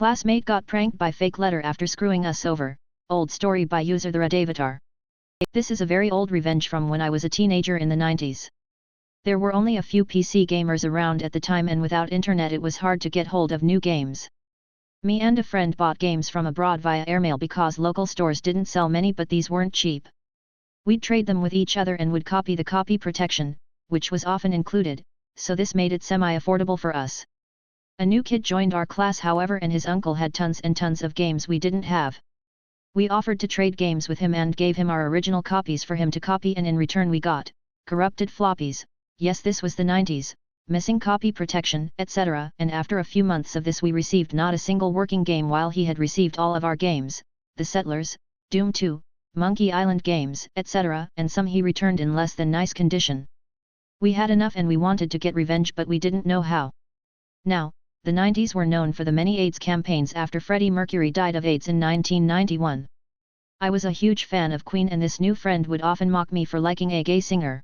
Classmate got pranked by fake letter after screwing us over. Old story by user the Red Avatar. This is a very old revenge from when I was a teenager in the 90s. There were only a few PC gamers around at the time, and without internet it was hard to get hold of new games. Me and a friend bought games from abroad via airmail because local stores didn't sell many, but these weren't cheap. We'd trade them with each other and would copy the copy protection, which was often included, so this made it semi-affordable for us. A new kid joined our class however, and his uncle had tons and tons of games we didn't have. We offered to trade games with him and gave him our original copies for him to copy, and in return we got corrupted floppies. Yes, this was the 90s, missing copy protection, etc. And after a few months of this we received not a single working game, while he had received all of our games, The Settlers, Doom 2, Monkey Island games, etc., and some he returned in less than nice condition. We had enough and we wanted to get revenge, but we didn't know how. Now, the 90s were known for the many AIDS campaigns after Freddie Mercury died of AIDS in 1991. I was a huge fan of Queen, and this new friend would often mock me for liking a gay singer.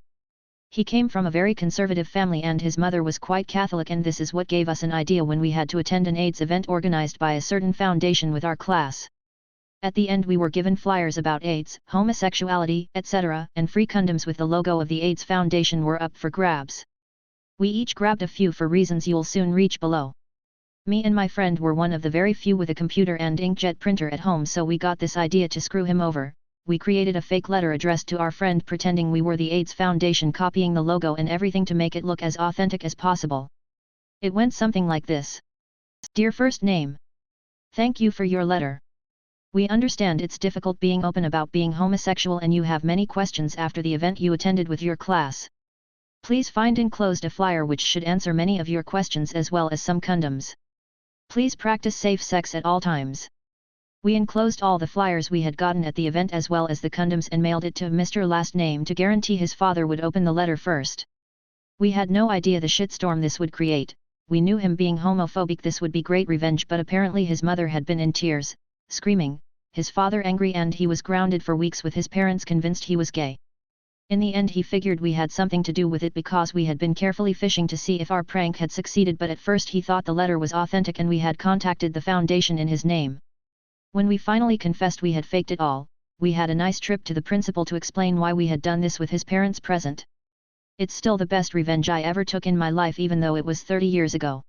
He came from a very conservative family and his mother was quite Catholic, and this is what gave us an idea when we had to attend an AIDS event organized by a certain foundation with our class. At the end we were given flyers about AIDS, homosexuality, etc., and free condoms with the logo of the AIDS Foundation were up for grabs. We each grabbed a few for reasons you'll soon reach below. Me and my friend were one of the very few with a computer and inkjet printer at home, so we got this idea to screw him over. We created a fake letter addressed to our friend pretending we were the AIDS Foundation, copying the logo and everything to make it look as authentic as possible. It went something like this. Dear first name. Thank you for your letter. We understand it's difficult being open about being homosexual and you have many questions after the event you attended with your class. Please find enclosed a flyer which should answer many of your questions as well as some condoms. Please practice safe sex at all times. We enclosed all the flyers we had gotten at the event as well as the condoms and mailed it to Mr. Last Name to guarantee his father would open the letter first. We had no idea the shitstorm this would create. We knew him being homophobic this would be great revenge, but apparently his mother had been in tears, screaming, his father angry, and he was grounded for weeks with his parents convinced he was gay. In the end he figured we had something to do with it because we had been carefully fishing to see if our prank had succeeded, but at first he thought the letter was authentic and we had contacted the foundation in his name. When we finally confessed we had faked it all, we had a nice trip to the principal to explain why we had done this with his parents present. It's still the best revenge I ever took in my life, even though it was 30 years ago.